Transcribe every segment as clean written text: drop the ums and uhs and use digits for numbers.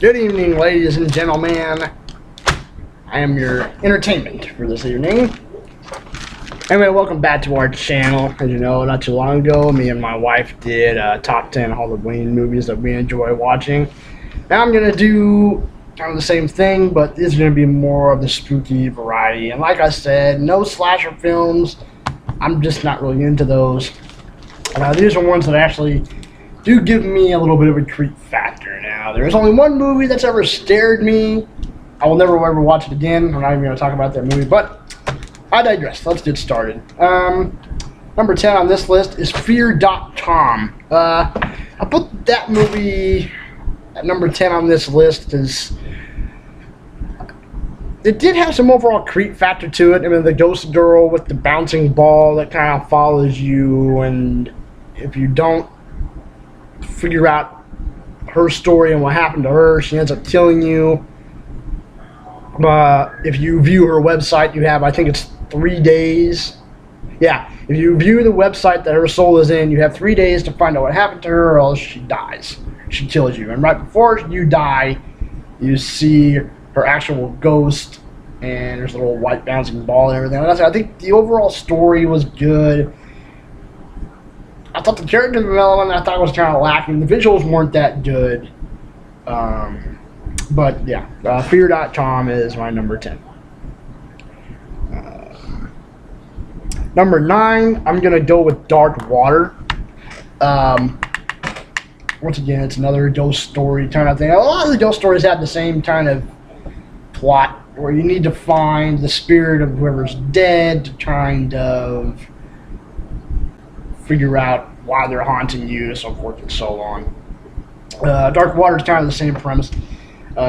Good evening, ladies and gentlemen. I am your entertainment for this evening. Anyway, welcome back to our channel. As you know, not too long ago, me and my wife did top 10 Halloween movies that we enjoy watching. Now I'm going to do kind of the same thing, but this is going to be more of the spooky variety. And like I said, no slasher films. I'm just not really into those. These are ones that actually do give me a little bit of a creep factor. Now, there's only one movie that's ever scared me. I will never ever watch it again. I'm not even going to talk about that movie, but I digress. Let's get started. Number 10 on this list is Fear.com. I put that movie at number 10 on this list because it did have some overall creep factor to it. I mean, the ghost girl with the bouncing ball that kind of follows you, and if you don't figure out her story and what happened to her, she ends up killing you. If you view her website, you have, I think it's 3 days. Yeah, if you view the website that her soul is in, you have 3 days to find out what happened to her, or else she dies. She kills you. And right before you die, you see her actual ghost, and there's a little white bouncing ball and everything. I think the overall story was good. I thought the character development, I thought was kind of lacking. The visuals weren't that good. But yeah, Fear.com is my number 10. Number 9, I'm going to go with Dark Water. Once again, it's another ghost story kind of thing. A lot of the ghost stories have the same kind of plot where you need to find the spirit of whoever's dead to kind of figure out why they're haunting you, so forth and so on. Dark Water is kind of the same premise.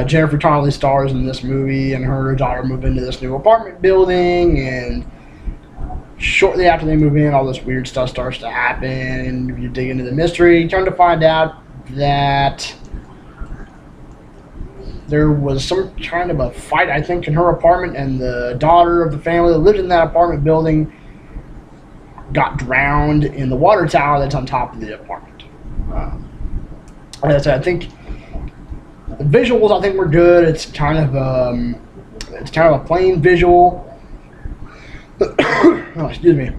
Jennifer Connelly stars in this movie, and her daughter move into this new apartment building, and shortly after they move in, all this weird stuff starts to happen, and you dig into the mystery, you come to find out that there was some kind of a fight, I think, in her apartment, and the daughter of the family that lived in that apartment building got drowned in the water tower that's on top of the apartment. Like I said, I think the visuals, I think, were good. It's kind of a plain visual. Oh, excuse me.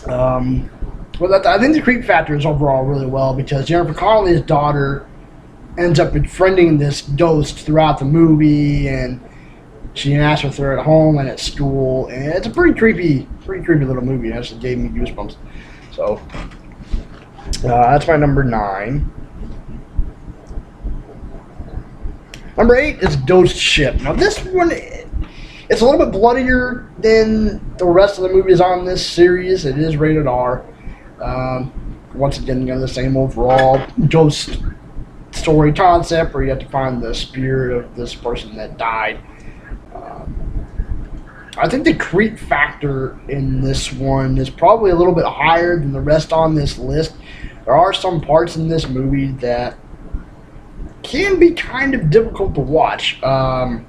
Well, I think the creep factor is overall really well, because Jennifer Connelly's daughter ends up befriending this ghost throughout the movie, and she asks if they're at home and at school, and it's a pretty creepy little movie. It actually gave me goosebumps. So that's my number 9. Number 8 is Ghost Ship. Now this one, it's a little bit bloodier than the rest of the movies on this series. It is rated R. Once again, the same overall ghost story concept where you have to find the spirit of this person that died. I think the creep factor in this one is probably a little bit higher than the rest on this list. There are some parts in this movie that can be kind of difficult to watch. The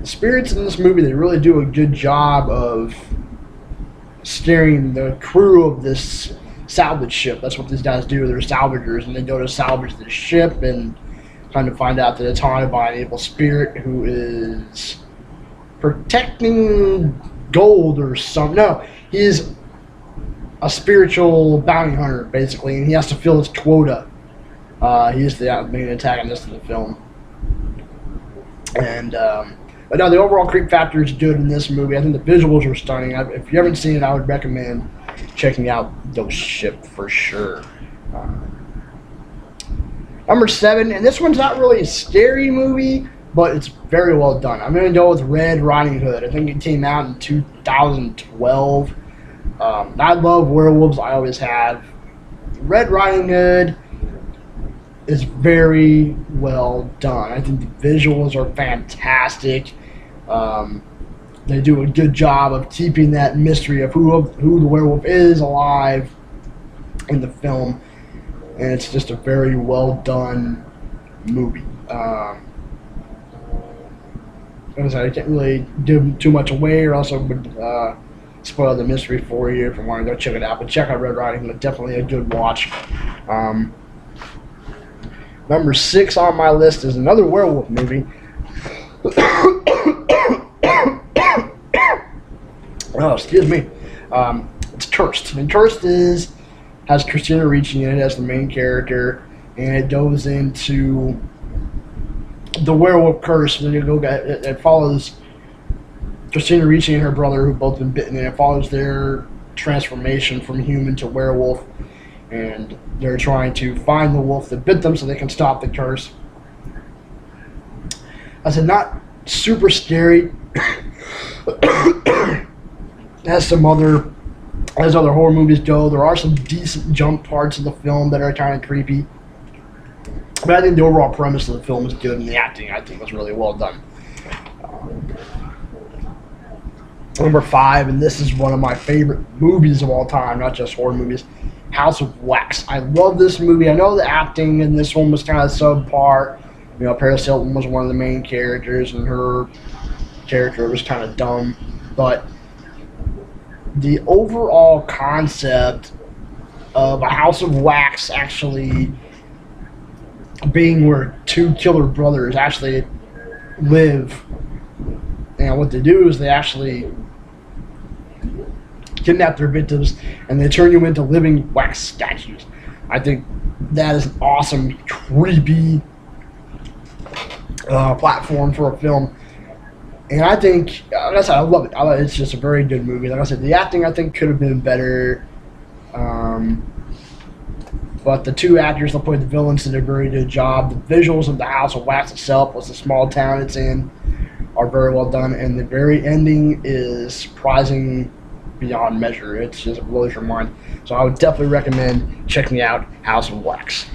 spirits in this movie, they really do a good job of scaring the crew of this salvage ship. That's what these guys do. They're salvagers, and they go to salvage the ship and kind of find out that it's haunted by an evil spirit who is protecting gold or something. No, he's a spiritual bounty hunter, basically, and he has to fill his quota. He's the main antagonist of the film. And but no, the overall creep factor is good in this movie. I think the visuals are stunning. If you haven't seen it, I would recommend checking out Ghost Ship for sure. Number 7, and this one's not really a scary movie, but it's very well done. I'm going to go with Red Riding Hood. I think it came out in 2012. I love werewolves. I always have. Red Riding Hood is very well done. I think the visuals are fantastic. They do a good job of keeping that mystery of who the werewolf is alive in the film, and it's just a very well done movie. Like I said, I can't really give too much away, or else I would spoil the mystery for you if you want to go check it out. But check out Red Riding Hood. Definitely a good watch. Number 6 on my list is another werewolf movie. Oh, excuse me. It's Cursed. And Cursed has Christina Ricci in it as the main character, and it goes into the werewolf curse. And it follows Christina Ricci and her brother, who've both been bitten, and it follows their transformation from human to werewolf. And they're trying to find the wolf that bit them so they can stop the curse. I said, not super scary. As other horror movies go, there are some decent jump parts of the film that are kind of creepy. But I think the overall premise of the film is good, and the acting, I think, was really well done. Number 5, and this is one of my favorite movies of all time, not just horror movies, House of Wax. I love this movie. I know the acting in this one was kind of subpar. You know, Paris Hilton was one of the main characters, and her character was kind of dumb. But the overall concept of a house of wax actually being where 2 killer brothers actually live, and what they do is they actually kidnap their victims and they turn you into living wax statues. I think that is an awesome, creepy platform for a film. And I think, like I said, I love it. It's just a very good movie. Like I said, the acting, I think, could have been better. But the 2 actors that played the villains did a very good job. The visuals of the House of Wax itself, was the small town it's in, are very well done. And the very ending is surprising beyond measure. It just blows your mind. So I would definitely recommend checking out House of Wax.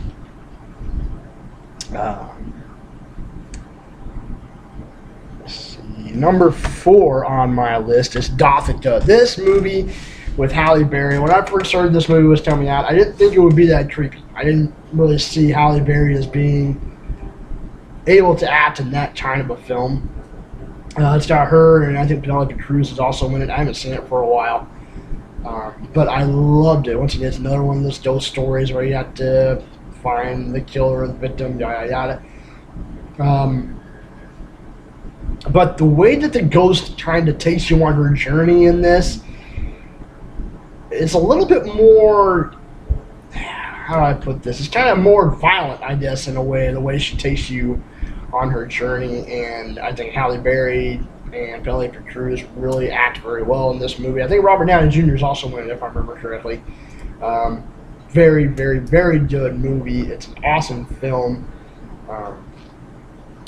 Number 4 on my list is Gothica. This movie with Halle Berry. When I first started this movie was coming out, I didn't think it would be that creepy. I didn't really see Halle Berry as being able to act in that kind of a film. It's got her, and I think Penelope Cruz is also in it. I haven't seen it for a while. But I loved it. Once again, it's another one of those ghost stories where you have to find the killer or the victim, yada yada. But the way that the ghost kind of takes you on her journey in this, it's a little bit more, how do I put this? It's kind of more violent, I guess, in a way, the way she takes you on her journey. And I think Halle Berry and Penelope Cruz really act very well in this movie. I think Robert Downey Jr. is also in it, if I remember correctly. Very, very, very good movie. It's an awesome film.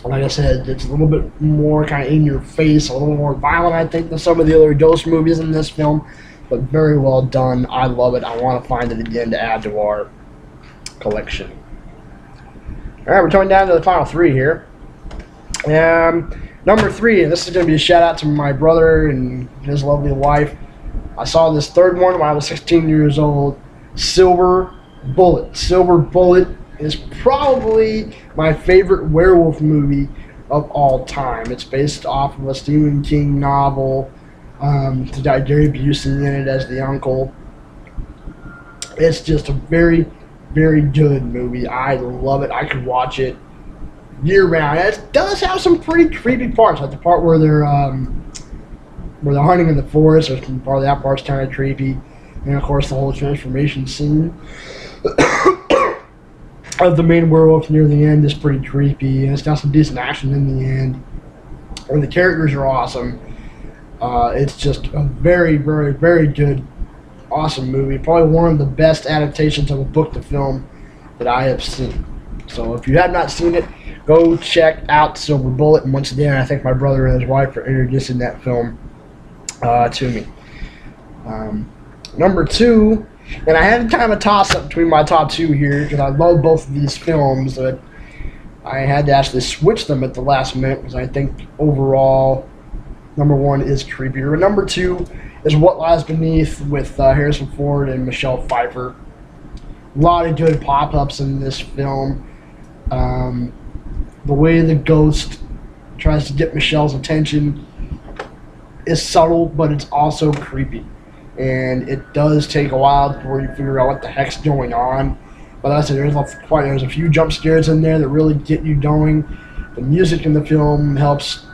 Like I said, it's a little bit more kind of in your face, a little more violent, I think, than some of the other ghost movies in this film, but very well done. I love it. I want to find it again to add to our collection. All right, we're coming down to the final 3 here. Number 3, and this is going to be a shout out to my brother and his lovely wife. I saw this 3rd one when I was 16 years old. Silver Bullet. Silver Bullet is probably my favorite werewolf movie of all time. It's based off of a Stephen King novel. It's got Gary Busey in it as the uncle. It's just a very, very good movie. I love it. I could watch it year round. It does have some pretty creepy parts, like the part where they're hunting in the forest. There's part of that part's kind of creepy, and of course the whole transformation scene of the main werewolf near the end is pretty creepy, and it's got some decent action in the end. And the characters are awesome. It's just a very, very, very good, awesome movie. Probably one of the best adaptations of a book to film that I have seen. So if you have not seen it, go check out Silver Bullet. And once again, I thank my brother and his wife for introducing that film to me. Number 2, and I had kind of a toss-up between my top 2 here because I love both of these films, but I had to actually switch them at the last minute because I think overall number 1 is creepier. And number 2 is What Lies Beneath with Harrison Ford and Michelle Pfeiffer. A lot of good pop-ups in this film. The way the ghost tries to get Michelle's attention is subtle, but it's also creepy. And it does take a while before you figure out what the heck's going on. But like I said, there's a few jump scares in there that really get you going. The music in the film helps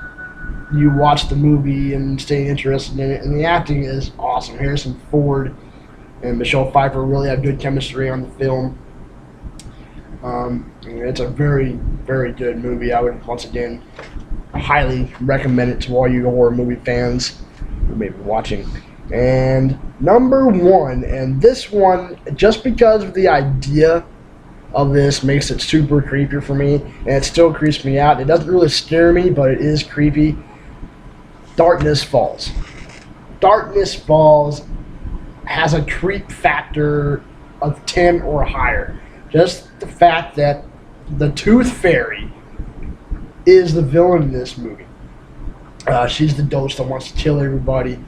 you watch the movie and stay interested in it, and the acting is awesome. Harrison Ford and Michelle Pfeiffer really have good chemistry on the film. It's a very, very good movie. I would, once again, highly recommend it to all you horror movie fans who may be watching. And number one, and this one, just because of the idea of this, makes it super creepy for me, and it still creeps me out. It doesn't really scare me, but it is creepy. Darkness Falls. Darkness Falls has a creep factor of 10 or higher. Just the fact that the Tooth Fairy is the villain in this movie. She's the ghost that wants to kill everybody.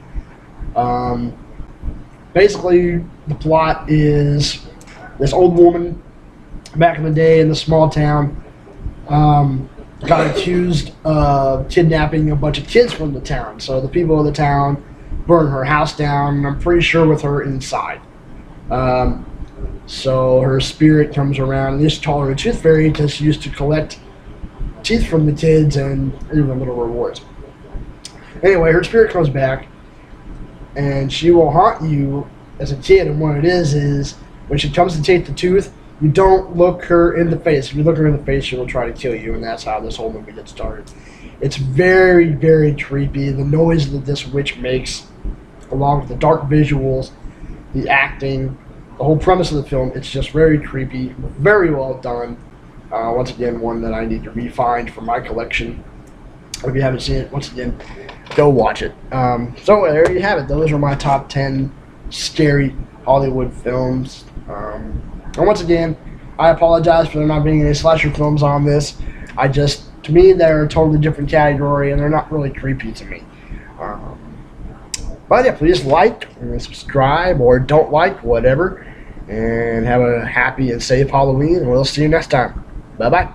Basically, the plot is this old woman back in the day in the small town got accused of kidnapping a bunch of kids from the town. So the people of the town burned her house down, and I'm pretty sure with her inside. So her spirit comes around, and they used to call her a Tooth Fairy because she used to collect teeth from the kids and give them little rewards. Anyway, her spirit comes back, and she will haunt you as a kid. And what it is when she comes to take the tooth, you don't look her in the face. If you look her in the face, she will try to kill you, and that's how this whole movie gets started. It's very, very creepy. The noise that this witch makes, along with the dark visuals, the acting, the whole premise of the film, it's just very creepy, very well done. Once again, one that I need to re-find for my collection. If you haven't seen it, once again, go watch it. So there you have it. Those are my top 10 scary Hollywood films. And once again, I apologize for there not being any slasher films on this. To me, they're a totally different category, and they're not really creepy to me. But yeah, please like and subscribe, or don't like, whatever. And have a happy and safe Halloween, and we'll see you next time. Bye-bye.